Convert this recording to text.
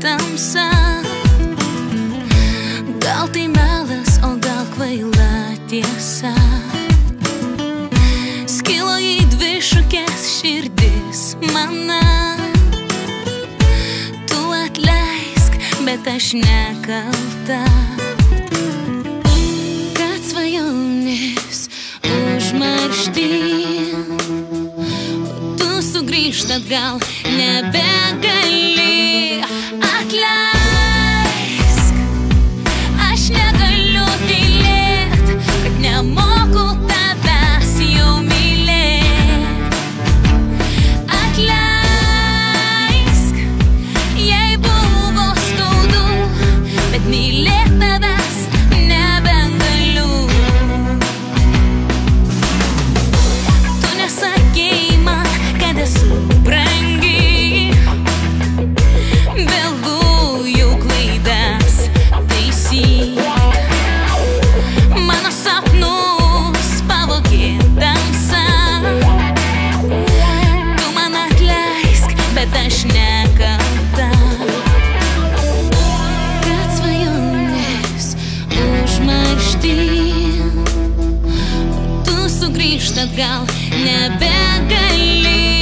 tamsa. Gal tai melas, o gal kvaila tiesa. Skilo į dvi šukes širdis mana. Tu atleisk, bet aš nekalta. Kad svajonės užmaršti, tu sugrįžt atgal nebegali. Atleisk, aš negaliu tylėt, kad nemoku tavęs jau mylėt. Atleisk, jei buvo skaudu, bet mylėt tavęs nebegaliu. Tu nesakei man, kad esu brangi, vėluoju klaidas taisyt. Mano sapnus pavogė tamsa. Tu man atleisk, bet aš nekalta. Kad svajonės užmaršti, tu sugrįžt atgal nebegali.